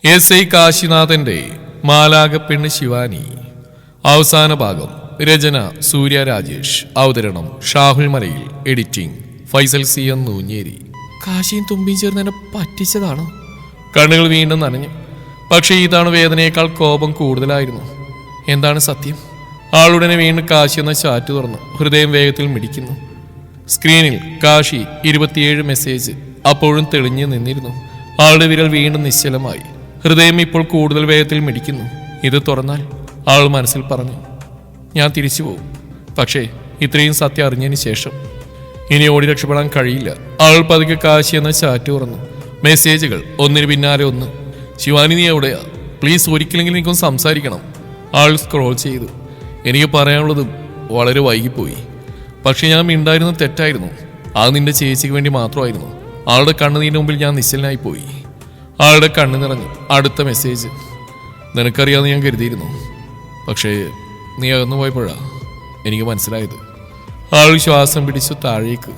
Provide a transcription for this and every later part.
എസ്.ഐ. കാശിനാഥന്റെ മാലാകപ്പെണ്ണ് ശിവാനി. അവസാന ഭാഗം. രചന സൂര്യ രാജേഷ്. അവതരണം Shahul Malayil. Editing Faisal C N Noonjeri. കാശിയും തുമ്പിയും ചേർന്ന് എന്നെ പറ്റിച്ചതാണോ? കണ്ണുകൾ വീണ്ടും നനഞ്ഞു. പക്ഷേ ഇതാണ് വേദനയേക്കാൾ കോപം കൂടുതലായിരുന്നു. എന്താണ് സത്യം? ആളുടനെ വീണ്ടും കാശി എന്ന ചാറ്റ് തുറന്നു. ഹൃദയം വേഗത്തിൽ മിടിക്കുന്നു. സ്ക്രീനിൽ കാശി 27 മെസ്സേജ് അപ്പോഴും തെളിഞ്ഞു നിന്നിരുന്നു. ആളുടെ വിരൽ വീണ്ടും നിശ്ചലമായി. ഹൃദയം ഇപ്പോൾ കൂടുതൽ വേഗത്തിൽ മിടിക്കുന്നു. ഇത് തുറന്നാൽ ആൾ മനസ്സിൽ പറഞ്ഞു, ഞാൻ തിരിച്ചു പോകും. പക്ഷേ ഇത്രയും സത്യം അറിഞ്ഞതിന് ശേഷം ഇനി ഓടി രക്ഷപ്പെടാൻ കഴിയില്ല. ആൾ പതുക്കെ കാശി എന്ന ചാറ്റ് തുറന്നു. മെസ്സേജുകൾ ഒന്നിന് പിന്നാലെ ഒന്ന്. ശിവാനി, നീ എവിടെയാ? പ്ലീസ് ഒരിക്കലെങ്കിലും എനിക്കൊന്ന് സംസാരിക്കണം. ആൾ സ്ക്രോൾ ചെയ്തു. എനിക്ക് പറയാനുള്ളത് വളരെ വൈകിപ്പോയി. പക്ഷെ ഞാൻ മിണ്ടായിരുന്നത് തെറ്റായിരുന്നു. അത് നിന്റെ ചേച്ചിക്ക് വേണ്ടി മാത്രമായിരുന്നു. ആളുടെ കണ്ണുനീരിന് മുമ്പിൽ ഞാൻ നിശ്ചലനായി പോയി. ആളുടെ കണ്ണു നിറഞ്ഞു. അടുത്ത മെസ്സേജ്. നിനക്കറിയാമെന്ന് ഞാൻ കരുതിയിരുന്നു. പക്ഷേ നീ അകന്നു പോയപ്പോഴാ എനിക്ക് മനസ്സിലായത്. ആൾ ശ്വാസം പിടിച്ചു താഴേക്ക്.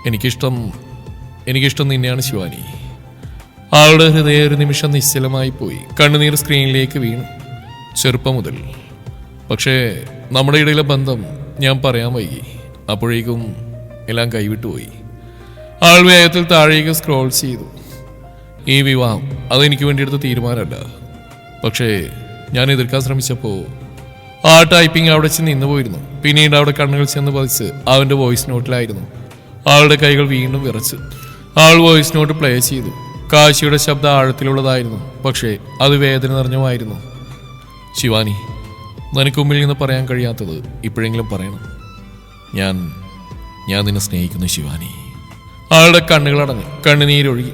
എനിക്കിഷ്ടം നിന്നെയാണ് ശിവാനി. ആളുടെ ഹൃദയം ഒരു നിമിഷം നിശ്ചലമായി പോയി. കണ്ണുനീർ സ്ക്രീനിലേക്ക് വീണു. ചെറുപ്പം മുതൽ. പക്ഷേ നമ്മുടെ ഇടയിലെ ബന്ധം ഞാൻ പറയാൻ വൈകി. അപ്പോഴേക്കും എല്ലാം കൈവിട്ടുപോയി. ആൾ വേഗത്തിൽ താഴേക്ക് സ്ക്രോൾ ചെയ്തു. ഈ വിവാഹം അതെനിക്ക് വേണ്ടിയെടുത്ത തീരുമാനമല്ല. പക്ഷേ ഞാൻ എതിർക്കാൻ ശ്രമിച്ചപ്പോൾ ആ ടൈപ്പിംഗ് അവിടെ ചെന്ന് നിന്ന് പോയിരുന്നു. പിന്നീട് അവിടെ കണ്ണുകൾ ചെന്ന് പതിച്ച് അവൻ്റെ വോയിസ് നോട്ടിലായിരുന്നു. ആളുടെ കൈകൾ വീണ്ടും വിറച്ചു. ആൾ വോയിസ് നോട്ട് പ്ലേ ചെയ്തു. കാശിയുടെ ശബ്ദം ആഴത്തിലുള്ളതായിരുന്നു. പക്ഷേ അത് വേദന നിറഞ്ഞുമായിരുന്നു. ശിവാനി, നിനക്ക് മുമ്പിൽ നിന്ന് പറയാൻ കഴിയാത്തത് ഇപ്പോഴെങ്കിലും പറയണം. ഞാൻ നിന്നെ സ്നേഹിക്കുന്നു ശിവാനി. ആളുടെ കണ്ണുകൾ അടഞ്ഞു. കണ്ണുനീരൊഴുകി.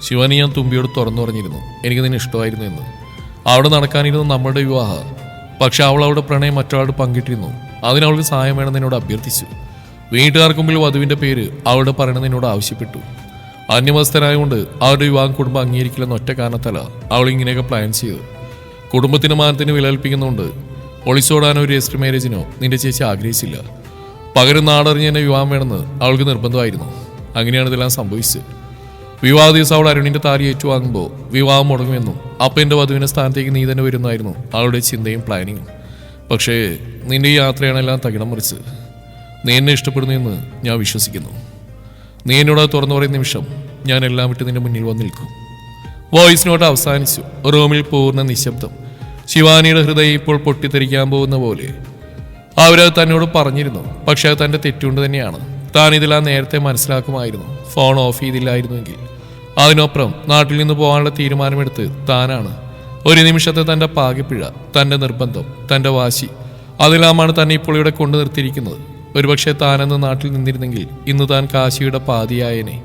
ശിവാനി, ഞാൻ തുമ്പിയോട് തുറന്നു പറഞ്ഞിരുന്നു എനിക്ക് നിന്നെ ഇഷ്ടമായിരുന്നു എന്ന്. അവിടെ നടക്കാനിരുന്നു നമ്മുടെ വിവാഹം. പക്ഷെ അവൾ അവിടെ പ്രണയം മറ്റൊരാളോട് പങ്കിട്ടിരുന്നു. അതിനവൾക്ക് സഹായം വേണമെന്ന് എന്നോട് അഭ്യർത്ഥിച്ചു. വീട്ടുകാർക്ക് മുമ്പിൽ വധുവിൻ്റെ പേര് അവളുടെ പറയണമെന്ന് എന്നോട് ആവശ്യപ്പെട്ടു. അന്യമതസ്ഥരായതുകൊണ്ട് അവരുടെ വിവാഹം കുടുംബം അംഗീകരിക്കില്ലെന്ന ഒറ്റ കാരണത്തല്ല അവൾ ഇങ്ങനെയൊക്കെ പ്ലാൻ ചെയ്തു. കുടുംബത്തിന് മാനത്തിന് വിലകൽപ്പിക്കുന്നുണ്ട്. ഒളിച്ചോടാനോ ഒരു രജിസ്റ്റർ മാരേജിനോ നിന്റെ ചേച്ചി ആഗ്രഹിച്ചില്ല. പകരം നാടറിഞ്ഞ് എന്നെ വിവാഹം വേണമെന്ന് അവൾക്ക് നിർബന്ധമായിരുന്നു. അങ്ങനെയാണ് ഇതെല്ലാം സംഭവിച്ചത്. വിവാഹ ദിവസം അവൾ അരുണിന്റെ താലി ഏറ്റുവാങ്ങുമ്പോൾ വിവാഹം മുടങ്ങുമെന്നും അപ്പം എൻ്റെ വധുവിൻ്റെ സ്ഥാനത്തേക്ക് നീ തന്നെ വരുന്നതായിരുന്നു അവളുടെ ചിന്തയും പ്ലാനിങ്ങും. പക്ഷേ നിന്റെ ഈ യാത്രയാണ് എല്ലാം തകിടം മറിച്ച്. നീ എന്നെ ഇഷ്ടപ്പെടുന്നു എന്ന് ഞാൻ വിശ്വസിക്കുന്നു. നീ എന്നോട് തുറന്നു പറയുന്ന നിമിഷം ഞാൻ എല്ലാം വിട്ട് നിന്റെ മുന്നിൽ വന്ന് നിൽക്കും. വോയിസ് നോട്ട് അവസാനിച്ചു. റൂമിൽ പൂർണ്ണ നിശബ്ദം. ശിവാനിയുടെ ഹൃദയം ഇപ്പോൾ പൊട്ടിത്തെറിക്കാൻ പോകുന്ന പോലെ. അവരത് തന്നോട് പറഞ്ഞിരുന്നു. പക്ഷെ അത് തൻ്റെ തെറ്റുകൊണ്ട് തന്നെയാണ്. താൻ ഇതെല്ലാം നേരത്തെ മനസ്സിലാക്കുമായിരുന്നു. Phone off ചെയ്തില്ലായിരുന്നുവെങ്കിൽ. അതിനൊപ്പം നാട്ടിൽ നിന്ന് പോകാനുള്ള തീരുമാനമെടുത്ത് താനാണ്. ഒരു നിമിഷത്തെ തൻ്റെ പാകപ്പിഴ, തൻ്റെ നിർബന്ധം, തൻ്റെ വാശി, അതെല്ലാമാണ് തന്നെ ഇപ്പോൾ ഇവിടെ കൊണ്ടു നിർത്തിയിരിക്കുന്നത്. ഒരുപക്ഷെ താനെന്ന് നാട്ടിൽ നിന്നിരുന്നെങ്കിൽ ഇന്ന് താൻ കാശിയുടെ പാതിയായനെ.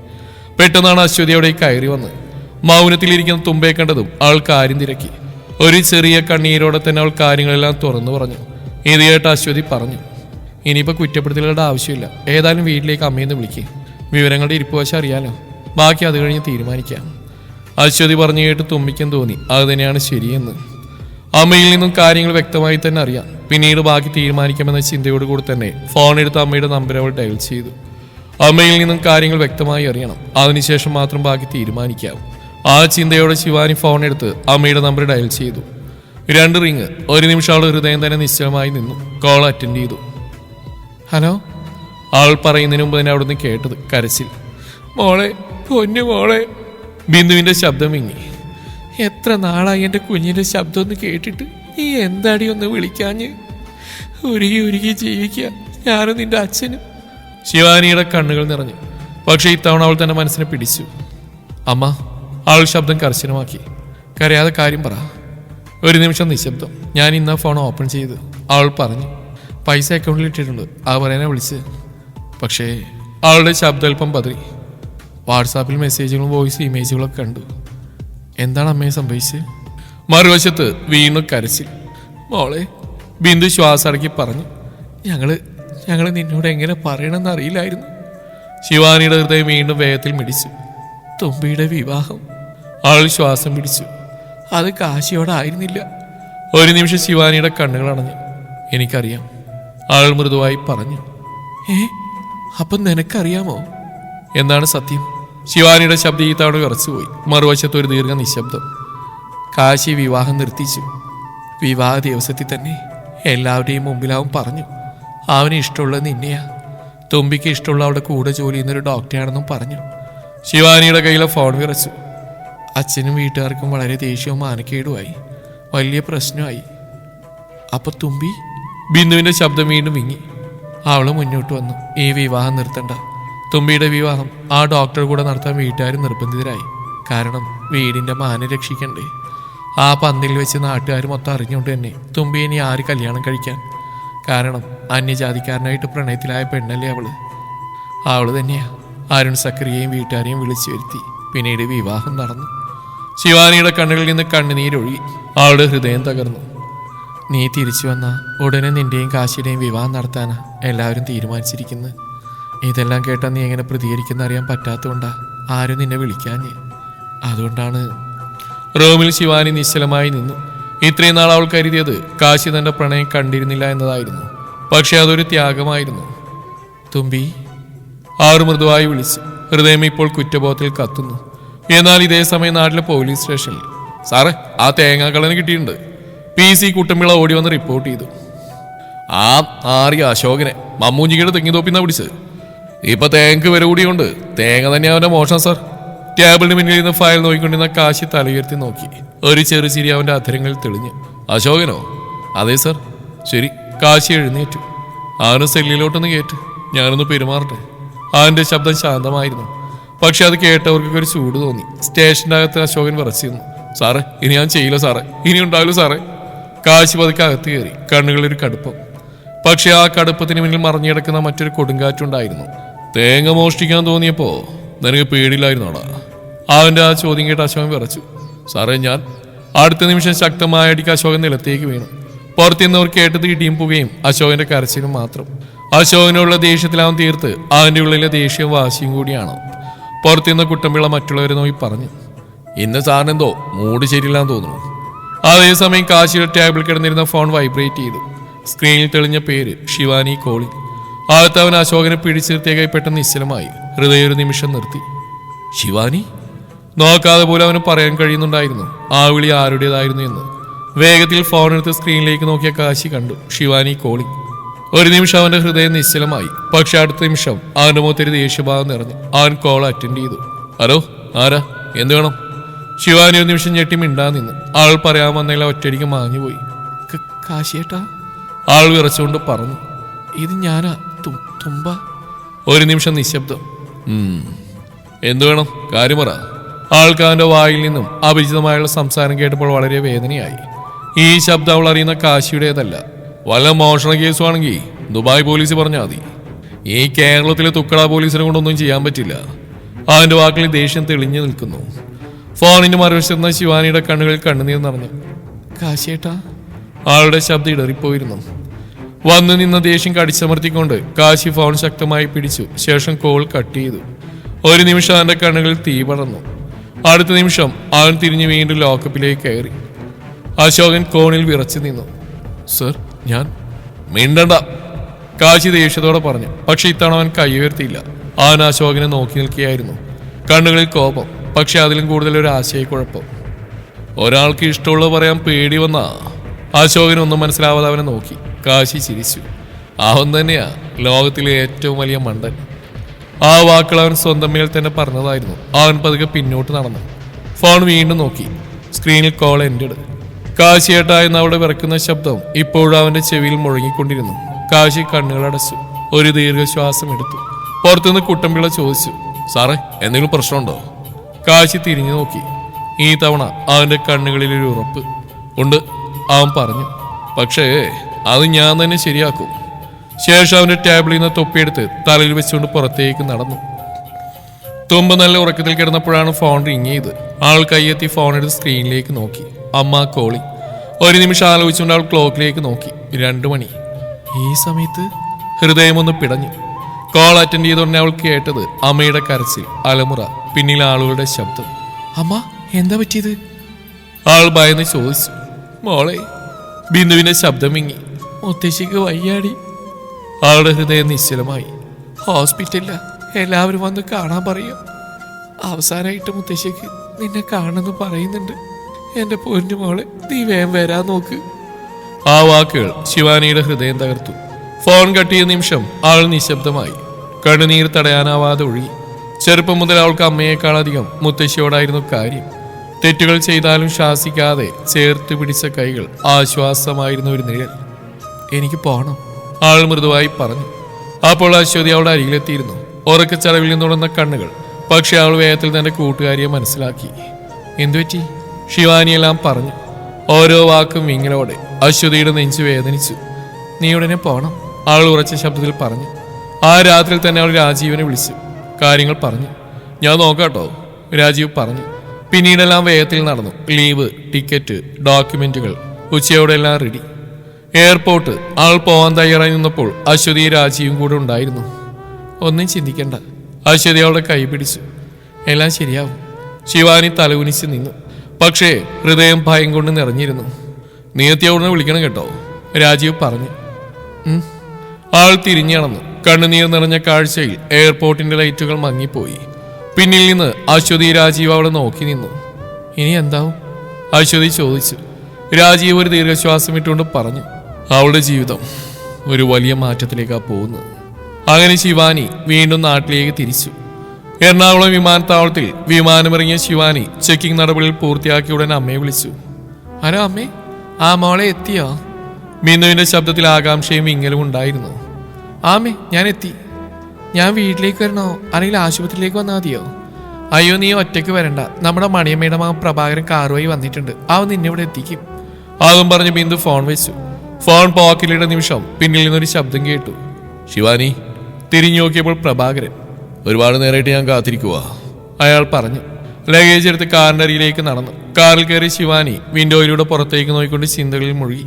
പെട്ടെന്നാണ് അശ്വതി അവിടെ കയറി വന്ന്. മൗനത്തിലിരിക്കുന്ന തുമ്പയെ കണ്ടതും അവൾ കാര്യം തിരക്കി. ഒരു ചെറിയ കണ്ണീരോടെ തന്നെ അവൾ കാര്യങ്ങളെല്ലാം തുറന്നു പറഞ്ഞു. ഇത് കേട്ട് അശ്വതി പറഞ്ഞു, ഇനിയിപ്പോൾ കുറ്റപ്പെടുത്തലുകളുടെ ആവശ്യമില്ല. ഏതായാലും വീട്ടിലേക്ക് അമ്മയെന്ന് വിളിക്കുക. വിവരങ്ങളുടെ ഇരിപ്പുവശം അറിയാലോ. ബാക്കി അത് കഴിഞ്ഞ് തീരുമാനിക്കാം. അശ്വതി പറഞ്ഞു കേട്ട് തുമ്പിക്കും തോന്നി അത് തന്നെയാണ് ശരിയെന്ന്. അമ്മയിൽ നിന്നും കാര്യങ്ങൾ വ്യക്തമായി തന്നെ അറിയാം. പിന്നീട് ബാക്കി തീരുമാനിക്കാമെന്ന ചിന്തയോടുകൂടി തന്നെ ഫോൺ എടുത്ത് അമ്മയുടെ നമ്പർ അവൾ ഡയൽ ചെയ്തു. അമ്മയിൽ നിന്നും കാര്യങ്ങൾ വ്യക്തമായി അറിയണം. അതിനുശേഷം മാത്രം ബാക്കി തീരുമാനിക്കാം. ആ ചിന്തയോടെ ശിവാനി ഫോൺ എടുത്ത് അമ്മയുടെ നമ്പർ ഡയൽ ചെയ്തു. 2 റിങ്. ഒരു നിമിഷം അവൾ ഹൃദയം തന്നെ നിശ്ചലമായി നിന്നു. കോൾ അറ്റൻഡ് ചെയ്തു. ഹലോ. ആൾ പറയുന്നതിന് മുമ്പ് തന്നെ അവിടുന്ന് കേട്ടത് കരച്ചിൽ. മോളെ, പൊന്നു മോളെ. ബിന്ദുവിൻ്റെ ശബ്ദം വിങ്ങി. എത്ര നാളായി എൻ്റെ കുഞ്ഞിൻ്റെ ശബ്ദം ഒന്ന് കേട്ടിട്ട്. നീ എന്താടി ഒന്ന് വിളിക്കാഞ്ഞ്? ഉരുകി ജീവിക്കുക ഞാനും നിന്റെ അച്ഛനും. ശിവാനിയുടെ കണ്ണുകൾ നിറഞ്ഞു. പക്ഷെ ഇത്തവണ അവൾ തന്നെ മനസ്സിനെ പിടിച്ചു. അമ്മ. അവൾ ശബ്ദം കർശനമാക്കി. കരയാതെ കാര്യം പറ. ഒരു നിമിഷം നിശബ്ദം. ഞാൻ ഇന്നാ ഫോൺ ഓപ്പൺ ചെയ്ത്. അവൾ പറഞ്ഞു, പൈസ അക്കൗണ്ടിൽ ഇട്ടിട്ടുണ്ട്. ആ പറയാനാ വിളിച്ച്. പക്ഷേ അവളുടെ ശബ്ദം അല്പം പതറി. വാട്സാപ്പിൽ മെസ്സേജുകളും വോയിസ് ഇമേജുകളൊക്കെ കണ്ടു. എന്താണ് അമ്മയെ സംഭവിച്ചത്? മറുവശത്ത് വീണ്ടും കരച്ചിൽ. മോളെ, ബിന്ദു ശ്വാസം അടക്കി പറഞ്ഞു, ഞങ്ങള് നിന്നോട് എങ്ങനെ പറയണമെന്ന് അറിയില്ലായിരുന്നു. ശിവാനിയുടെ ഹൃദയം വീണ്ടും വേഗത്തിൽ മിടിച്ചു. തുമ്പിയുടെ വിവാഹം. അവൾ ശ്വാസം പിടിച്ചു. അത് കാശിയോടായിരുന്നില്ല. ഒരു നിമിഷം ശിവാനിയുടെ കണ്ണുകൾ അടഞ്ഞു. എനിക്കറിയാം. ആൾ മൃദുവായി പറഞ്ഞു. അപ്പം നിനക്കറിയാമോ? എന്താണ് സത്യം? ശിവാനിയുടെ ശബ്ദം ഈ തവണ വിറച്ചുപോയി. മറുവശത്ത് ഒരു ദീർഘ നിശബ്ദം. കാശി വിവാഹം നിർത്തിച്ചു. വിവാഹ ദിവസത്തിൽ തന്നെ എല്ലാവരുടെയും മുമ്പിൽ അവൻ പറഞ്ഞു അവന് ഇഷ്ടമുള്ളത് നിന്നെയാ. തുമ്പിക്ക് ഇഷ്ടമുള്ള അവളുടെ കൂടെ ജോലി ചെയ്യുന്നൊരു ഡോക്ടറാണെന്നും പറഞ്ഞു. ശിവാനിയുടെ കയ്യിലെ ഫോൺ വിറച്ചു. അച്ഛനും വീട്ടുകാർക്കും വളരെ ദേഷ്യവും മാനക്കേടുമായി. വലിയ പ്രശ്നമായി. അപ്പൊ തുമ്പി? ബിന്ദുവിന്റെ ശബ്ദം വീണ്ടും വിങ്ങി. അവള് മുന്നോട്ട് വന്നു. ഈ വിവാഹം നിർത്തണ്ട. തുമ്പിയുടെ വിവാഹം ആ ഡോക്ടർ കൂടെ നടത്താൻ വീട്ടുകാർ നിർബന്ധിതരായി. കാരണം വീടിന്റെ മാനം രക്ഷിക്കണ്ടേ. ആ പന്തിൽ വെച്ച് നാട്ടുകാർ മൊത്തം അറിഞ്ഞുകൊണ്ട് തന്നെ തുമ്പി ഇനി ആര് കല്യാണം കഴിക്കാൻ? കാരണം അന്യജാതിക്കാരനായിട്ട് പ്രണയത്തിലായ പെണ്ണല്ലേ അവള് തന്നെയാ. അരുൺ സക്രിയെയും വീട്ടുകാരെയും വിളിച്ചു വരുത്തി. പിന്നീട് വിവാഹം നടന്നു. ശിവാനിയുടെ കണ്ണുകളിൽ നിന്ന് കണ്ണുനീരൊഴുകി. അവളുടെ ഹൃദയം തകർന്നു. നീ തിരിച്ചു വന്ന ഉടനെ നിന്റെയും കാശിയുടെയും വിവാഹം നടത്താനാ എല്ലാവരും തീരുമാനിച്ചിരിക്കുന്നത്. ഇതെല്ലാം കേട്ടാൽ നീ എങ്ങനെ പ്രതികരിക്കുന്ന അറിയാൻ പറ്റാത്തതുകൊണ്ടാ ആരും നിന്നെ വിളിക്കാഞ്ഞ്. അതുകൊണ്ടാണ്. റൂമിൽ ശിവാനി നിശ്ചലമായി നിന്നു. ഇത്രയും നാൾ അവൾ കരുതിയത് കാശി തന്റെ പ്രണയം കണ്ടിരുന്നില്ല എന്നതായിരുന്നു. പക്ഷെ അതൊരു ത്യാഗമായിരുന്നു. തുമ്പി, ആറ് മൃദുവായി വിളിച്ചു. ഹൃദയം ഇപ്പോൾ കുറ്റബോധത്തിൽ കത്തുന്നു. എന്നാൽ ഇതേ സമയം നാട്ടിലെ പോലീസ് സ്റ്റേഷനിൽ സാറേ, ആ തേങ്ങാക്കളന് കിട്ടിയിട്ടുണ്ട്. PC കുട്ടമ്പിള ഓടി വന്ന് റിപ്പോർട്ട് ചെയ്തു. ആ ആറിയ അശോകനെ മമ്മൂഞ്ഞിയുടെ തെങ്ങിന്തോപ്പിന്നാ പിടിച്ചത്. ഇപ്പൊ തേങ്ങക്ക് വില കൂടിയുണ്ട്. തേങ്ങ തന്നെ അവന്റെ മോഷണം സാർ. ടേബിളിന് മുന്നിൽ നിന്ന് ഫയൽ നോക്കിക്കൊണ്ടിരുന്ന കാശി തലയുയർത്തി നോക്കി. ഒരു ചെറുചിരി അവന്റെ അധരങ്ങളിൽ തെളിഞ്ഞു. അശോകനോ? അതെ സാർ. ശരി. കാശി എഴുന്നേറ്റു. അവന് സെല്ലിലോട്ടൊന്ന് കേട്ട് ഞാനൊന്ന് പെരുമാറട്ടെ. അവന്റെ ശബ്ദം ശാന്തമായിരുന്നു. പക്ഷെ അത് കേട്ടവർക്കൊക്കെ ഒരു ചൂട് തോന്നി. സ്റ്റേഷന്റെ അകത്ത് അശോകൻ വിറച്ചിരുന്നു. സാറേ, ഇനി ഞാൻ ചെയ്യില്ല സാറേ. ഇനി ഉണ്ടാവില്ല സാറേ. കാശി പതുക്കെ അകത്ത് കയറി. കണ്ണുകളിലൊരു കടുപ്പം. പക്ഷെ ആ കടുപ്പത്തിന് മുന്നിൽ മറിഞ്ഞിടക്കുന്ന മറ്റൊരു കൊടുങ്കാറ്റുണ്ടായിരുന്നു. തേങ്ങ മോഷ്ടിക്കാൻ തോന്നിയപ്പോ നിനക്ക് പേടിയില്ലായിരുന്നോടാ? അവന്റെ ആ ചോദ്യം കേട്ട് അശോകൻ വിറച്ചു. സാറേ, ഞാൻ. അടുത്ത നിമിഷം ശക്തമായ അടിക്ക് അശോകൻ നിലത്തേക്ക് വീണു. പുറത്തുനിന്നവർ കേട്ടത് ഇടിയും പുകയും അശോകന്റെ കരച്ചിലും മാത്രം. അശോകനുള്ള ദേഷ്യത്തിലാവും തീർത്ത് അവന്റെ ഉള്ളിലെ ദേഷ്യവും വാശിയും കൂടിയാണ്. പുറത്തുനിന്ന് കുട്ടമ്പിള്ള മറ്റുള്ളവരെ നോക്കി പറഞ്ഞു, ഇന്ന് സാറിനെന്തോ മൂഡ് ശരിയില്ലാന്ന് തോന്നുന്നു. അതേസമയം കാശിയുടെ ടേബിൾ കിടന്നിരുന്ന ഫോൺ വൈബ്രേറ്റ് ചെയ്തു. സ്ക്രീനിൽ തെളിഞ്ഞ പേര് ശിവാനി കോളിംഗ്. അകത്ത് അവൻ അശോകനെ പിടിച്ചിരുത്തിയ കൈ പെട്ടെന്ന് നിശ്ചലമായി. ഹൃദയം ഒരു നിമിഷം നിർത്തി. ശിവാനി? നോക്കാതെ പോലും അവന് പറയാൻ കഴിയുന്നുണ്ടായിരുന്നു ആ വിളി ആരുടേതായിരുന്നു എന്ന്. വേഗത്തിൽ ഫോൺ എടുത്ത് സ്ക്രീനിലേക്ക് നോക്കിയ കാശി കണ്ടു ശിവാനി കോളിംഗ്. ഒരു നിമിഷം അവന്റെ ഹൃദയം നിശ്ചലമായി. പക്ഷെ അടുത്ത നിമിഷം അവന്റെ മുഖത്തൊരു ദേഷ്യഭാവം നിറഞ്ഞു. അവൻ കോൾ അറ്റൻഡ് ചെയ്തു. ഹലോ, ആരാ? എന്ത് വേണം? ശിവാനി ഒരു നിമിഷം ഞെട്ടി മിണ്ടാ നിന്നു. ആൾ പറയാൻ വന്നതിൽ ഒറ്റയടിക്ക് മാഞ്ഞുപോയി. കാശിയേട്ടാ? ആൾ വിറച്ചുകൊണ്ട് പറഞ്ഞു. ഇത് ഞാനാ, തുമ്പ. ഒരു നിമിഷം നിശബ്ദം. എന്തു വേണം? കാര്യം പറ. ആൾക്ക് അവന്റെ വായിൽ നിന്നും അപരിചിതമായുള്ള സംസാരം കേട്ടപ്പോൾ വളരെ വേദനയായി. ഈ ശബ്ദം അവൾ അറിയുന്ന കാശിയുടേതല്ല. വല്ല മോഷണ കേസുവാണെങ്കിൽ ദുബായ് പോലീസ് പറഞ്ഞാൽ മതി. ഈ കേരളത്തിലെ തുക്കട പോലീസിനെ കൊണ്ടൊന്നും ചെയ്യാൻ പറ്റില്ല. അവന്റെ വാക്കിൽ ദേഷ്യം തെളിഞ്ഞു നിൽക്കുന്നു. ഫോണിന്റെ മറുവശത്തുന്ന ശിവാനിയുടെ കണ്ണുകളിൽ കണ്ണുനീർ നിറഞ്ഞു. കാശിയേട്ടാ? ആളുടെ ശബ്ദം ഇടറിപ്പോയിരുന്നു. വന്നു നിന്ന ദേഷ്യം കടിച്ചമർത്തിക്കൊണ്ട് കാശി ഫോൺ ശക്തമായി പിടിച്ചു. ശേഷം കോൾ കട്ട് ചെയ്തു. ഒരു നിമിഷം അവന്റെ കണ്ണുകളിൽ തീ പടർന്നു. അടുത്ത നിമിഷം അവൻ തിരിഞ്ഞു വീണ്ടും ലോക്കപ്പിലേക്ക് കയറി. അശോകൻ കോണിൽ വിറച്ചു നിന്നു. സർ, ഞാൻ. മിണ്ടണ്ട, കാശി ദേഷ്യത്തോടെ പറഞ്ഞു. പക്ഷെ ഇത്തവണ അവൻ കൈ ഉയർത്തിയില്ല. അവൻ അശോകനെ നോക്കി നിൽക്കുകയായിരുന്നു. കണ്ണുകളിൽ കോപം, പക്ഷെ അതിലും കൂടുതൽ ഒരു ആശയക്കുഴപ്പം. ഒരാൾക്ക് ഇഷ്ടമുള്ളത് പറയാൻ പേടി വന്നാ. അശോകനൊന്നും മനസ്സിലാവാതെ അവനെ നോക്കി. കാശി ചിരിച്ചു. അവൻ തന്നെയാ ലോകത്തിലെ ഏറ്റവും വലിയ മണ്ടൻ. ആ വാക്കുകൾ അവൻ സ്വന്തം മേൽ തന്നെ പറഞ്ഞതായിരുന്നു. അവൻ പതുക്കെ പിന്നോട്ട് നടന്നു. ഫോൺ വീണ്ടും നോക്കി. സ്ക്രീനിൽ കോൾ എൻഡഡ്. കാശിയേട്ടാ എന്ന് അവിടെ വിറക്കുന്ന ശബ്ദം ഇപ്പോഴും അവന്റെ ചെവിയിൽ മുഴങ്ങിക്കൊണ്ടിരുന്നു. കാശി കണ്ണുകൾ അടച്ചു. ഒരു ദീർഘശ്വാസം എടുത്തു. പുറത്തുനിന്ന് കുട്ടമ്പിള്ള ചോദിച്ചു, സാറേ, എന്തെങ്കിലും പ്രശ്നമുണ്ടോ? കാശി തിരിഞ്ഞു നോക്കി. ഈ തവണ അവന്റെ കണ്ണുകളിൽ ഒരു ഉറപ്പ് ഉണ്ട്. അവൻ പറഞ്ഞു, പക്ഷേ അത് ഞാൻ തന്നെ ശരിയാക്കും. ശേഷം അവന്റെ ടേബിളിൽ നിന്ന് തൊപ്പിയെടുത്ത് തലയിൽ വെച്ചുകൊണ്ട് പുറത്തേക്ക് നടന്നു. തുമ്പ് നല്ല ഉറക്കത്തിൽ കിടന്നപ്പോഴാണ് ഫോൺ റിങ് ചെയ്ത്. ആൾ കൈയെത്തി ഫോൺ എടുത്ത് സ്ക്രീനിലേക്ക് നോക്കി. അമ്മ കോളിംഗ്. ഒരു നിമിഷം ആലോചിച്ചുകൊണ്ട് അവൾ ക്ലോക്കിലേക്ക് നോക്കി. 2 മണി. ഈ സമയത്ത് ഹൃദയമൊന്ന് പിടഞ്ഞു. കോൾ അറ്റൻഡ് ചെയ്തോടനെ അവൾ കേട്ടത് അമ്മയുടെ കരച്ചിൽ, അലമുറ, പിന്നിൽ ആളുകളുടെ ശബ്ദം. അമ്മ, എന്താ പറ്റിയത്? ആൾ ഭയന്ന് ചോദിച്ചു. മോളെ. ബിന്ദുവിന്റെ ശബ്ദം മിങ്ങി. മുത്തശ്ശിക്ക് വയ്യാടി. ആളുടെ ഹൃദയം നിശ്ചലമായി. ഹോസ്പിറ്റലില്ല, എല്ലാവരും വന്ന് കാണാൻ പറയും. അവസാനമായിട്ട് മുത്തശ്ശിക്ക് നിന്നെ കാണുമെന്ന് പറയുന്നുണ്ട്. എന്റെ പൊന്നു മോളെ, നീ വേഗം വരാൻ നോക്ക്. ആ വാക്കുകൾ ശിവാനിയുടെ ഹൃദയം തകർത്തു. ഫോൺ കട്ടിയ നിമിഷം ആൾ നിശബ്ദമായി. കണ്ണുനീർ തടയാനാവാതെ ഒഴുകി. ചെറുപ്പം മുതൽ അവൾക്ക് അമ്മയെക്കാളധികം മുത്തശ്ശിയോടായിരുന്നു കാര്യം. തെറ്റുകൾ ചെയ്താലും ശാസിക്കാതെ ചേർത്ത് പിടിച്ച കൈകൾ ആശ്വാസമായിരുന്ന ഒരു നിഴൽ. എനിക്ക് പോണം, ആൾ മൃദുവായി പറഞ്ഞു. അപ്പോൾ അശ്വതി അവളുടെ അരികിലെത്തിയിരുന്നു. ഉറക്കച്ചടവിൽ നിന്നുണർന്ന കണ്ണുകൾ. പക്ഷെ അവൾ വേഗത്തിൽ തന്റെ കൂട്ടുകാരിയെ മനസ്സിലാക്കി. എന്തുപറ്റി? ശിവാനിയെല്ലാം പറഞ്ഞു. ഓരോ വാക്കും വിങ്ങലോടെ അശ്വതിയുടെ നെഞ്ചു വേദനിച്ചു. നീ ഉടനെ പോണം, അവൾ ഉറച്ച ശബ്ദത്തിൽ പറഞ്ഞു. ആ രാത്രിയിൽ തന്നെ അവൾ രാജീവിനെ വിളിച്ചു കാര്യങ്ങൾ പറഞ്ഞു. ഞാൻ നോക്കാട്ടോ, രാജീവ് പറഞ്ഞു. പിന്നീടെല്ലാം വേഗത്തിൽ നടന്നു. ലീവ്, ടിക്കറ്റ്, ഡോക്യുമെന്റുകൾ, ഉച്ചയോടെ എല്ലാം റെഡി. എയർപോർട്ട്. ആൾ പോവാൻ തയ്യാറായി നിന്നപ്പോൾ അശ്വതി രാജീവും കൂടെ ഉണ്ടായിരുന്നു. ഒന്നും ചിന്തിക്കണ്ട, അശ്വതി അവളുടെ കൈ പിടിച്ചു. എല്ലാം ശരിയാവും. ശിവാനി തലകുനിച്ച് നിന്നു. പക്ഷേ ഹൃദയം ഭയം കൊണ്ട് നിറഞ്ഞിരുന്നു. നീ എത്തിയ ഉടനെ വിളിക്കണം കേട്ടോ, രാജീവ് പറഞ്ഞു. ആൾ തിരിഞ്ഞു നടന്നു. കണ്ണുനീർ നിറഞ്ഞ കാഴ്ചയിൽ എയർപോർട്ടിന്റെ ലൈറ്റുകൾ മങ്ങിപ്പോയി. പിന്നിൽ നിന്ന് അശ്വതി രാജീവ് അവളെ നോക്കി നിന്നു. ഇനി എന്താവും? അശ്വതി ചോദിച്ചു. രാജീവ് ഒരു ദീർഘശ്വാസം ഇട്ടുകൊണ്ട് പറഞ്ഞു. അവളുടെ ജീവിതം ഒരു വലിയ മാറ്റത്തിലേക്കാണ് പോകുന്നത്. അങ്ങനെ ശിവാനി വീണ്ടും നാട്ടിലേക്ക് തിരിച്ചു. എറണാകുളം വിമാനത്താവളത്തിൽ വിമാനമിറങ്ങിയ ശിവാനി ചെക്കിംഗ് നടപടികൾ പൂർത്തിയാക്കിയ ഉടൻ അമ്മയെ വിളിച്ചു. ഹലോ അമ്മേ, ആ മോളെ എത്തിയോ? ബിന്ദുവിന്റെ ശബ്ദത്തിൽ ആകാംക്ഷയും വിങ്ങലും ഉണ്ടായിരുന്നു. ആമേ, ഞാൻ എത്തി. ഞാൻ വീട്ടിലേക്ക് വരണോ അല്ലെങ്കിൽ ആശുപത്രിയിലേക്ക് വന്നാൽ മതിയോ? അയ്യോ, നീ ഒറ്റയ്ക്ക് വരണ്ട, നമ്മുടെ മണിയമ്മയുടെ മകൻ പ്രഭാകരൻ കാറുമായി വന്നിട്ടുണ്ട്, അവൻ നിന്നെ ഇവിടെ എത്തിക്കും. അതും പറഞ്ഞ് ബിന്ദു ഫോൺ വെച്ചു. ഫോൺ പോക്കറ്റിലിട്ട നിമിഷം പിന്നിൽ നിന്നൊരു ശബ്ദം കേട്ടു. ശിവാനി. തിരിഞ്ഞു നോക്കിയപ്പോൾ പ്രഭാകരൻ. ഒരുപാട് നേരമായിട്ട് ഞാൻ കാത്തിരിക്കുക, അയാൾ പറഞ്ഞു. ലഗേജ് എടുത്ത് കാറിന്റെ അരിയിലേക്ക് നടന്നു. കാറിൽ കയറി ശിവാനി വിൻഡോയിലൂടെ പുറത്തേക്ക് നോക്കിക്കൊണ്ട് ചിന്തകളിൽ മുഴുകി.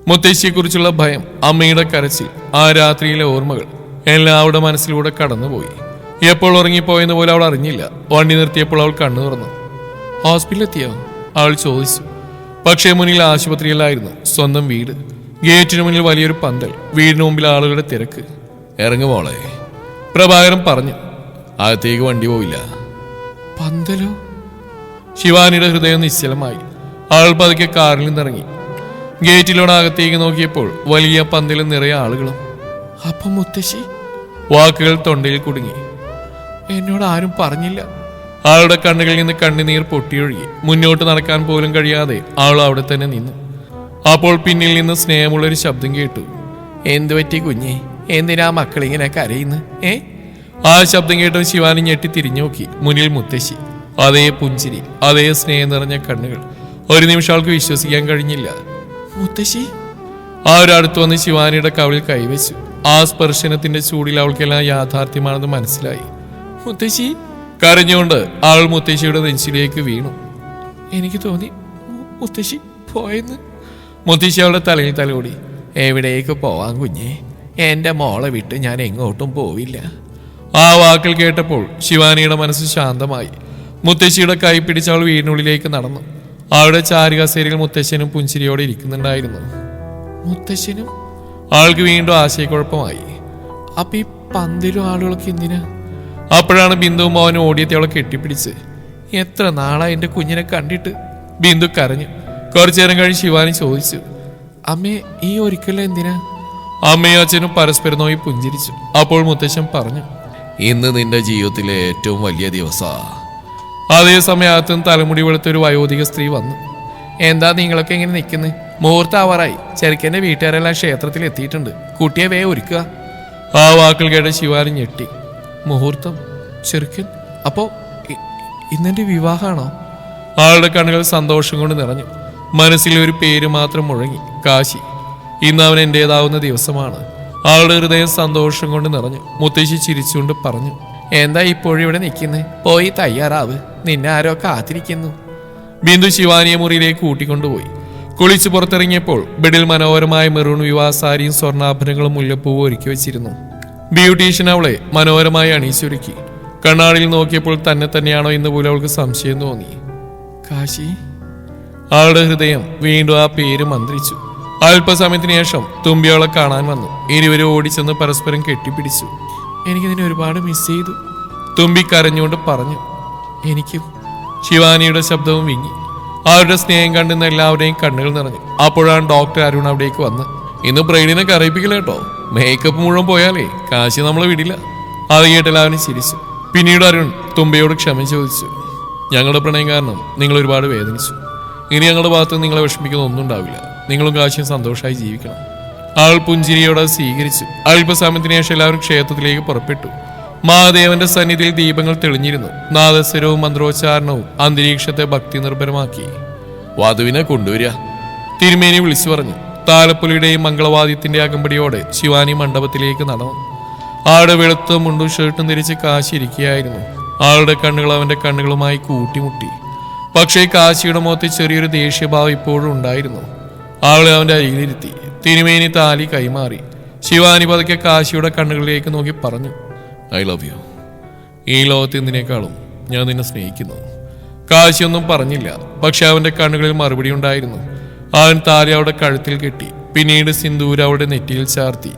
മുത്തശ്ശിയെക്കുറിച്ചുള്ള ഭയം, അമ്മയുടെ കരച്ചിൽ, ആ രാത്രിയിലെ ഓർമ്മകൾ എല്ലാം അവളുടെ മനസ്സിലൂടെ കടന്നുപോയി. എപ്പോൾ ഉറങ്ങിപ്പോയെന്ന് പോലെ അവൾ അറിഞ്ഞില്ല. വണ്ടി നിർത്തിയപ്പോൾ അവൾ കണ്ണു തുറന്നു. ഹോസ്പിറ്റലിലെത്തിയോ? അവൾ ചോദിച്ചു. പക്ഷേ മുന്നിൽ ആശുപത്രിയിലായിരുന്നു സ്വന്തം വീട്. ഗേറ്റിന് മുന്നിൽ വലിയൊരു പന്തൽ, വീടിന് മുമ്പിൽ ആളുകളുടെ തിരക്ക്. ഇറങ്ങുമോളെ, പ്രഭാകരൻ പറഞ്ഞു. അകത്തേക്ക് വണ്ടി പോയില്ല. പന്തലോ? ശിവാനിയുടെ ഹൃദയം നിശ്ചലമായി. അവൾ പതുക്കെ കാറിൽ നിന്നിറങ്ങി. ഗേറ്റിലൂടെ അകത്തേക്ക് നോക്കിയപ്പോൾ വലിയ പന്തലും നിറയെ ആളുകളും. അപ്പം മുത്തശ്ശി? വാക്കുകൾ തൊണ്ടയിൽ കുടുങ്ങി. എന്നോട് ആരും പറഞ്ഞില്ല. അവളുടെ കണ്ണുകളിൽ നിന്ന് കണ്ണുനീർ പൊട്ടിയൊഴുകി. മുന്നോട്ട് നടക്കാൻ പോലും കഴിയാതെ അവൾ അവിടെ തന്നെ നിന്നു. അപ്പോൾ പിന്നിൽ നിന്ന് സ്നേഹമുള്ളൊരു ശബ്ദം കേട്ടു. എന്തുപറ്റി കുഞ്ഞേ, എന്തിനാ മക്കളിങ്ങനെ കരയുന്നു? ആ ശബ്ദം കേട്ട ശിവാനി ഞെട്ടി തിരിഞ്ഞു നോക്കി. മുന്നിൽ മുത്തശ്ശി. അതേ പുഞ്ചിരി, അതേ സ്നേഹം നിറഞ്ഞ കണ്ണുകൾ. ഒരു നിമിഷം അവൾക്ക് വിശ്വസിക്കാൻ കഴിഞ്ഞില്ല. മുത്തശ്ശി? അവരടുത്ത് വന്ന് ശിവാനിയുടെ കവിളിൽ കൈവച്ചു. ആ സ്പർശനത്തിന്റെ ചൂടിൽ അവൾക്കെല്ലാം യാഥാർത്ഥ്യമാണെന്ന് മനസ്സിലായി. മുത്തശ്ശി? കരഞ്ഞുകൊണ്ട് അവൾ മുത്തശ്ശിയുടെ നെഞ്ചിലേക്ക് വീണു. എനിക്ക് തോന്നി മുത്തശ്ശി പോയെന്ന്. മുത്തശ്ശി അവളുടെ തലയിൽ തലോടി. എവിടേക്ക് പോവാൻ കുഞ്ഞേ, എന്റെ മോളെ വിട്ട് ഞാൻ എങ്ങോട്ടും പോവില്ല. ആ വാക്കുകൾ കേട്ടപ്പോൾ ശിവാനിയുടെ മനസ്സ് ശാന്തമായി. മുത്തശ്ശിയുടെ കൈ പിടിച്ച് അവൾ വീടിനുള്ളിലേക്ക് നടന്നു. അവളുടെ ചാരുകസേരയിൽ മുത്തശ്ശനും പുഞ്ചിരിയോടെ ഇരിക്കുന്നുണ്ടായിരുന്നു. മുത്തശ്ശനും? ആൾക്ക് വീണ്ടും ആശയക്കുഴപ്പമായി. അപ്പൊ ഈ പന്തിലും ആളുകളൊക്കെ എന്തിനാ? അപ്പോഴാണ് ബിന്ദുവും മോനും ഓടിയെത്തി അവളെ കെട്ടിപ്പിടിച്ച്. എത്ര നാളായി എന്റെ കുഞ്ഞിനെ കണ്ടിട്ട്? ബിന്ദു കരഞ്ഞു. കുറച്ചു നേരം കഴിഞ്ഞ് ശിവാനി ചോദിച്ചു. അമ്മേ, ഈ ഒരിക്കലും എന്തിനാ? അമ്മയും അച്ഛനും പരസ്പരം നോക്കി പുഞ്ചിരിച്ചു. അപ്പോൾ മുത്തശ്ശൻ പറഞ്ഞു. ഇന്ന് നിന്റെ ജീവിതത്തിലെ ഏറ്റവും വലിയ ദിവസാ. അതേസമയം അകത്തുനിന്ന് തലമുടി വെളുത്തൊരു വയോധിക സ്ത്രീ വന്നു. എന്താ നിങ്ങളൊക്കെ ഇങ്ങനെ നിൽക്കുന്നത്? മുഹൂർത്താവാറായി. ചെറുക്കൻ്റെ വീട്ടുകാരെല്ലാം ക്ഷേത്രത്തിൽ എത്തിയിട്ടുണ്ട്. കുട്ടിയെ വേ ഒരുക്കുക. ആ വാക്കുകൾ കേട്ട ശിവാനി ഞെട്ടി. മുഹൂർത്തം? ചെറുക്കൻ? അപ്പോ ഇന്നെന്റെ വിവാഹമാണോ? ആളുടെ കണ്ണുകൾ സന്തോഷം കൊണ്ട് നിറഞ്ഞു. മനസ്സിൽ ഒരു പേര് മാത്രം മുഴങ്ങി. കാശി. ഇന്ന് അവൻ എന്റേതാവുന്ന ദിവസമാണ്. ആളുടെ ഹൃദയം സന്തോഷം കൊണ്ട് നിറഞ്ഞു. മുത്തശ്ശി ചിരിച്ചുകൊണ്ട് പറഞ്ഞു. എന്താ ഇപ്പോഴും ഇവിടെ നിൽക്കുന്നത്? പോയി തയ്യാറാവ്, നിന്നെ ആരോ കാത്തിരിക്കുന്നു. ബിന്ദു ശിവാനിയെ മുറിയിലേക്ക് കൂട്ടിക്കൊണ്ടുപോയി. കുളിച്ചു പുറത്തിറങ്ങിയപ്പോൾ ബെഡിൽ മനോഹരമായ മെറൂൺ വിവാഹ സാരിയും സ്വർണ്ണാഭരണങ്ങളും മുല്ലപ്പൂവും ഒരുക്കി വെച്ചിരുന്നു. ബ്യൂട്ടീഷ്യൻ അവളെ മനോഹരമായി അണിയിച്ചൊരുക്കി. കണ്ണാടിയിൽ നോക്കിയപ്പോൾ തന്നെ തന്നെയാണോ എന്ന് പോലും അവൾക്ക് സംശയം തോന്നി. കാശി? അവളുടെ ഹൃദയം വീണ്ടും ആ പേര് മന്ത്രിച്ചു. അല്പസമയത്തിന് ശേഷം തുമ്പി അവളെ കാണാൻ വന്നു. ഇരുവരും ഓടിച്ചെന്ന് പരസ്പരം കെട്ടിപ്പിടിച്ചു. എനിക്ക് നിന്നെ ഒരുപാട് മിസ് ചെയ്തു, തുമ്പി കരഞ്ഞുകൊണ്ട് പറഞ്ഞു. എനിക്കും. ശിവാനിയുടെ ശബ്ദവും വിങ്ങി. അവരുടെ സ്നേഹം കണ്ടുന്ന എല്ലാവരുടെയും കണ്ണുകൾ നിറഞ്ഞു. അപ്പോഴാണ് ഡോക്ടർ അരുൺ അവിടേക്ക് വന്ന്, ഇന്ന് ബ്രൈഡിനെ കറിയിപ്പിക്കില്ല കേട്ടോ, മേക്കപ്പ് മുഴുവൻ പോയാലേ കാശി നമ്മളെ വിടില്ല. അത് കേട്ട് എല്ലാവരും ചിരിച്ചു. പിന്നീട് അരുൺ തുമ്പയോട് ക്ഷമ ചോദിച്ചു. ഞങ്ങളുടെ പ്രണയം കാരണം നിങ്ങൾ ഒരുപാട് വേദനിച്ചു. ഇനി ഞങ്ങളുടെ ഭാഗത്ത് നിങ്ങളെ വിഷമിക്കുന്ന ഒന്നും ഉണ്ടാവില്ല. നിങ്ങളും കാശിയും സന്തോഷമായി ജീവിക്കണം. ആൾ പുഞ്ചിരിയോടെ സ്വീകരിച്ചു. അല്പസമയത്തിന് ശേഷം എല്ലാവരും ക്ഷേത്രത്തിലേക്ക് പുറപ്പെട്ടു. മഹാദേവന്റെ സന്നിധിയിൽ ദീപങ്ങൾ തെളിഞ്ഞിരുന്നു. നാദസ്വരവും മന്ത്രോച്ചാരണവും അന്തരീക്ഷത്തെ ഭക്തി നിർഭരമാക്കി. വധുവിനെ കൊണ്ടുവരിക, തിരുമേനി വിളിച്ചു പറഞ്ഞു. താലപ്പൊലിയുടെയും മംഗളവാദ്യത്തിന്റെ അകമ്പടിയോടെ ശിവാനി മണ്ഡപത്തിലേക്ക് നടന്നു. ആളുടെ വെളുത്ത മുണ്ടും ഷർട്ടും ധരിച്ച് കാശി ഇരിക്കുകയായിരുന്നു. ആളുടെ കണ്ണുകൾ അവന്റെ കണ്ണുകളുമായി കൂട്ടിമുട്ടി. പക്ഷേ കാശിയുടെ മുഖത്ത് ചെറിയൊരു ദേഷ്യഭാവം ഇപ്പോഴും ഉണ്ടായിരുന്നു. ആളെ അവന്റെ അരികിലിരുത്തി. തിരുമേനി താലി കൈമാറി. ശിവാനി പതുക്കെ കാശിയുടെ കണ്ണുകളിലേക്ക് നോക്കി പറഞ്ഞു, ഐ ലവ് യു. ഈ ലോകത്ത് എന്തിനേക്കാളും ഞാൻ നിന്നെ സ്നേഹിക്കുന്നു. കാശിയൊന്നും പറഞ്ഞില്ല. പക്ഷെ അവന്റെ കണ്ണുകളിൽ മറുപടി ഉണ്ടായിരുന്നു. അവൻ താലി അവളുടെ കഴുത്തിൽ കെട്ടി. പിന്നീട് സിന്ദൂര അവളുടെ നെറ്റിയിൽ ചാർത്തി.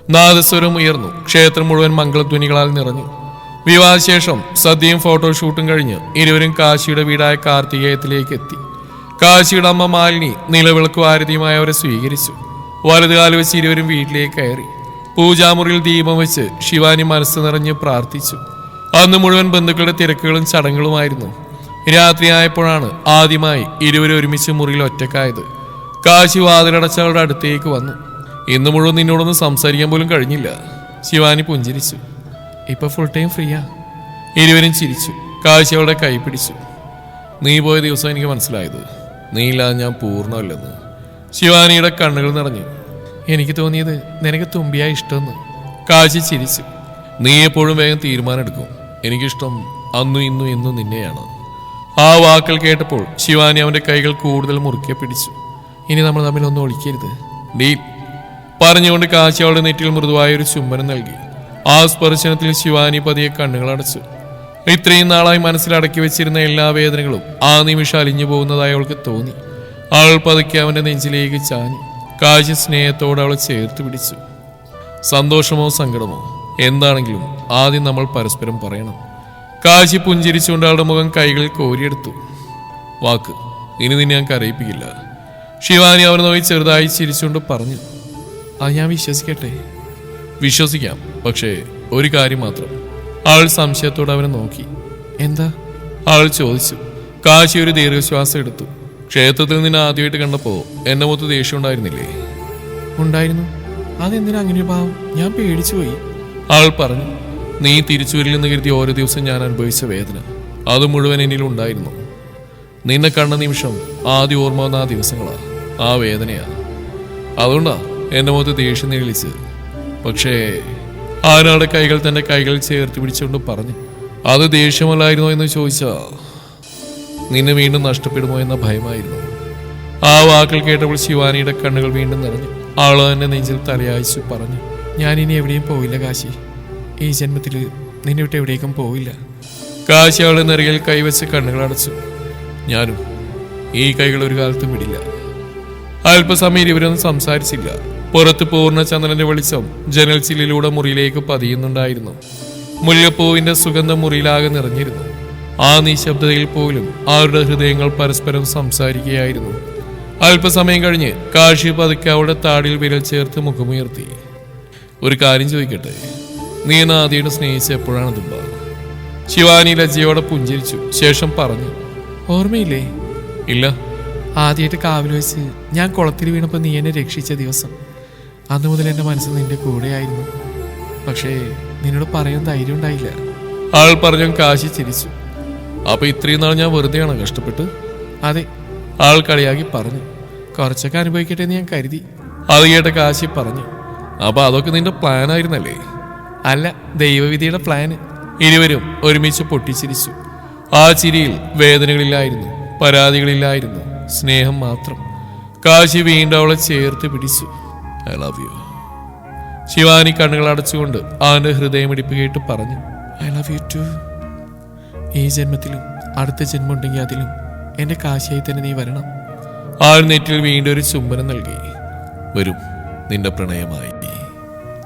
നാദസ്വരം ഉയർന്നു. ക്ഷേത്രം മുഴുവൻ മംഗളധ്വനികളാൽ നിറഞ്ഞു. വിവാഹശേഷം സദ്യയും ഫോട്ടോഷൂട്ടും കഴിഞ്ഞ് ഇരുവരും കാശിയുടെ വീടായ കാർത്തികേയത്തിലേക്ക് എത്തി. കാശിയുടെ അമ്മ മാലിനി നിലവിളക്ക് ആരതിയുമായി അവരെ സ്വീകരിച്ചു. വലതുകാലം വെച്ച് ഇരുവരും വീട്ടിലേക്ക് കയറി. പൂജാമുറിയിൽ ദീപം വെച്ച് ശിവാനി മനസ്സ് നിറഞ്ഞ് പ്രാർത്ഥിച്ചു. അന്ന് മുഴുവൻ ബന്ധുക്കളുടെ തിരക്കുകളും ചടങ്ങുകളുമായിരുന്നു. രാത്രിയായപ്പോഴാണ് ആദ്യമായി ഇരുവരും ഒരുമിച്ച് മുറിയിൽ ഒറ്റക്കായത്. കാശി വാതിലടച്ചവളുടെ അടുത്തേക്ക് വന്നു. ഇന്ന് മുഴുവൻ നിന്നോടൊന്നും സംസാരിക്കാൻ പോലും കഴിഞ്ഞില്ല. ശിവാനി പുഞ്ചിരിച്ചു. ഇപ്പൊ ഫുൾ ടൈം ഫ്രീയാ. ഇരുവരും ചിരിച്ചു. കാശി അവളുടെ കൈ പിടിച്ചു. നീ പോയ ദിവസം എനിക്ക് മനസ്സിലായത് നീ ഇല്ലാതെ ഞാൻ പൂർണ്ണമല്ലെന്ന്. ശിവാനിയുടെ കണ്ണുകൾ നിറഞ്ഞു. എനിക്ക് തോന്നിയത് നിനക്ക് തുമ്പിയാ ഇഷ്ടമെന്ന്. കാശി ചിരിച്ചു. നീ എപ്പോഴും വേഗം തീരുമാനം എടുക്കും. എനിക്കിഷ്ടം അന്നും ഇന്നും എന്നും നിന്നെയാണ്. ആ വാക്കുകൾ കേട്ടപ്പോൾ ശിവാനി അവന്റെ കൈകൾ കൂടുതൽ മുറുക്കെ പിടിച്ചു. ഇനി നമ്മൾ തമ്മിൽ ഒന്നും ഒളിക്കരുത്, ഡീൽ പറഞ്ഞുകൊണ്ട് കാശി അവളുടെ നെറ്റിയിൽ മൃദുവായ ഒരു ചുംബനം നൽകി. ആ സ്പർശനത്തിൽ ശിവാനി പതിയെ കണ്ണുകൾ അടച്ചു. ഇത്രയും നാളായി മനസ്സിലടക്കി വെച്ചിരുന്ന എല്ലാ വേദനകളും ആ നിമിഷം അലിഞ്ഞു പോകുന്നതായി അവൾക്ക് തോന്നി. അവൾ പതുക്കെ അവന്റെ നെഞ്ചിലേക്ക് ചാഞ്ഞു. കാശി സ്നേഹത്തോടെ അവളെ ചേർത്ത് പിടിച്ചു. സന്തോഷമോ സങ്കടമോ എന്താണെങ്കിലും ആദ്യം നമ്മൾ പരസ്പരം പറയണം. കാശി പുഞ്ചിരിച്ചുകൊണ്ട് അവളുടെ മുഖം കൈകളിൽ കോരിയെടുത്തു. വാക്ക്, ഇനി നിന്നെ ഞാൻ കരയിപ്പിക്കില്ല. ശിവാനി അവനെ നോക്കി ചെറുതായി ചിരിച്ചുകൊണ്ട് പറഞ്ഞു. അത് ഞാൻ വിശ്വസിക്കട്ടെ? വിശ്വസിക്കാം, പക്ഷേ ഒരു കാര്യം മാത്രം. അവൾ സംശയത്തോടെ അവനെ നോക്കി. എന്താ? അവൾ ചോദിച്ചു. കാശി ഒരു ദീർഘശ്വാസം എടുത്തു. ക്ഷേത്രത്തിൽ നിന്ന് ആദ്യമായിട്ട് കണ്ടപ്പോ എന്നെ മൊത്തം ദേഷ്യം ഉണ്ടായിരുന്നില്ലേ? ഉണ്ടായിരുന്നു. അതെന്തിനാ അങ്ങനെ ഭാവം? ഞാൻ പേടിച്ചു പോയി. അവൾ പറഞ്ഞു. നീ തിരിച്ചു വരില്ലെന്ന് കരുതി ഓരോ ദിവസം ഞാൻ അനുഭവിച്ച വേദന അത് മുഴുവൻ എന്നിലും ഉണ്ടായിരുന്നു. നിന്നെ കണ്ട നിമിഷം ആദ്യം ഓർമ്മ വന്ന ആ ദിവസങ്ങളാ, ആ വേദനയാ. അതുകൊണ്ടാ എന്റെ മുഖത്ത് ദേഷ്യം നിഴലിച്ച്. പക്ഷേ ആരാളുടെ കൈകൾ തന്റെ കൈകൾ ചേർത്ത് പിടിച്ചുകൊണ്ട് പറഞ്ഞു. അത് ദേഷ്യമല്ലായിരുന്നോ എന്ന് ചോദിച്ചാ നിന്നെ വീണ്ടും നഷ്ടപ്പെടുമോ എന്ന ഭയമായിരുന്നു. ആ വാക്കുകൾ കേട്ടപ്പോൾ ശിവാനിയുടെ കണ്ണുകൾ വീണ്ടും നിറഞ്ഞു. ആള് തന്നെ നെഞ്ചിൽ തലയായിച്ചു പറഞ്ഞു. ഞാൻ ഇനി എവിടെയും പോയില്ല കാശി. ഈ ജന്മത്തിൽ നിന്നെ വിട്ട് എവിടേക്കും പോയില്ല. കാശി അവളുടെ നെറുകയിൽ കൈവച്ച് കണ്ണുകൾ അടച്ചു. ഞാനും ഈ കൈകൾ ഒരു കാലത്തും വിടില്ല. അല്പസമയം ഇവരൊന്നും സംസാരിച്ചില്ല. പുറത്ത് പൂർണ്ണ ചന്ദ്രന്റെ വെളിച്ചം ജനൽ ചില്ലിലൂടെ മുറിയിലേക്ക് പതിയുന്നുണ്ടായിരുന്നു. മുല്ലപ്പൂവിന്റെ സുഗന്ധം മുറിയിലാകെ നിറഞ്ഞിരുന്നു. ആ നിശബ്ദതയിൽ പോലും അവരുടെ ഹൃദയങ്ങൾ പരസ്പരം സംസാരിക്കുകയായിരുന്നു. അല്പസമയം കഴിഞ്ഞ് കാശി പതുക്കെ അവളുടെ താടിയിൽ വിരൽ ചേർത്ത് മുഖമുയർത്തി. ഒരു കാര്യം ചോദിക്കട്ടെ, നീ എന്നെ ആദ്യമായിട്ട് സ്നേഹിച്ച എപ്പോഴാണ് തുമ്പ? ശിവാനി ലജ്ജയോടെ പുഞ്ചിരിച്ചു. ശേഷം പറഞ്ഞു. ഓർമ്മയില്ലേ? ഇല്ല. ആദ്യമായിട്ട് കാവിൽ വെച്ച് ഞാൻ കുളത്തിൽ വീണപ്പോൾ നീ എന്നെ രക്ഷിച്ച ദിവസം. അന്നു മുതൽ എൻ്റെ മനസ്സ് നിന്റെ കൂടെയായിരുന്നു. പക്ഷേ നിന്നോട് പറയാൻ ധൈര്യം ഉണ്ടായില്ല. ആൾ പറഞ്ഞു. കാശി ചിരിച്ചു. അപ്പൊ ഇത്രയും നാൾ ഞാൻ വെറുതെയാണോ കഷ്ടപ്പെട്ട്? അതെ, ആൾ കളിയാക്കി പറഞ്ഞു. കുറച്ചൊക്കെ അനുഭവിക്കട്ടെ എന്ന് ഞാൻ കരുതി. അത് കേട്ട കാശി പറഞ്ഞു. അപ്പൊ അതൊക്കെ നിന്റെ പ്ലാൻ ആയിരുന്നല്ലേ? അല്ല, ദൈവവിധിയുടെ പ്ലാന്. ഇരുവരും ഒരുമിച്ച് പൊട്ടിച്ചിരിച്ചു. ആ ചിരിയിൽ വേദനകളില്ലായിരുന്നു, പരാതികളില്ലായിരുന്നു, സ്നേഹം മാത്രം. കാശി വീണ്ടും അവളെ ചേർത്ത് പിടിച്ചു. I love U. ശിവാനി കണ്ണുകൾ അടച്ചുകൊണ്ട് അവന്റെ ഹൃദയമിടിപ്പ് കേട്ട് പറഞ്ഞു. I love you too. ഈ ജന്മത്തിലും അടുത്ത ജന്മം ഉണ്ടെങ്കിൽ അതിലും എന്റെ കാശിയായി തന്നെ നീ വരണം. ആൾ നെറ്റിൽ വീണ്ടും ഒരു ചുംബനം നൽകി. വരും, നിന്റെ പ്രണയമായി,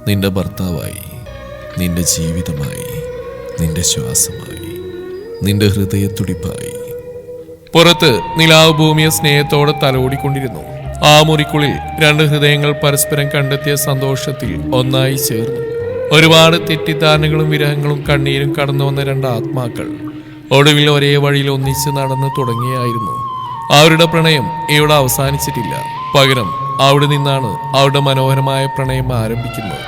നിന്റെ ഭർത്താവായി, നിന്റെ ജീവിതമായി, നിന്റെ ശ്വാസമായി, നിന്റെ ഹൃദയത്തുടിപ്പായി. പുറത്ത് നിലാവ് ഭൂമിയെ സ്നേഹത്തോടെ തലോടിക്കൊണ്ടിരുന്നു. ആ മുറിക്കുള്ളിൽ രണ്ട് ഹൃദയങ്ങൾ പരസ്പരം കണ്ടെത്തിയ സന്തോഷത്തിൽ ഒന്നായി ചേർന്നു. ഒരുപാട് തെറ്റിദ്ധാരണകളും വിരഹങ്ങളും കണ്ണീരും കടന്നു വന്ന രണ്ട് ആത്മാക്കൾ ഒടുവിൽ ഒരേ വഴിയിൽ ഒന്നിച്ച് നടന്നു തുടങ്ങിയായിരുന്നു. അവരുടെ പ്രണയം ഇവിടെ അവസാനിച്ചിട്ടില്ല. പകരം അവിടെ നിന്നാണ് അവരുടെ മനോഹരമായ പ്രണയം ആരംഭിക്കുന്നത്.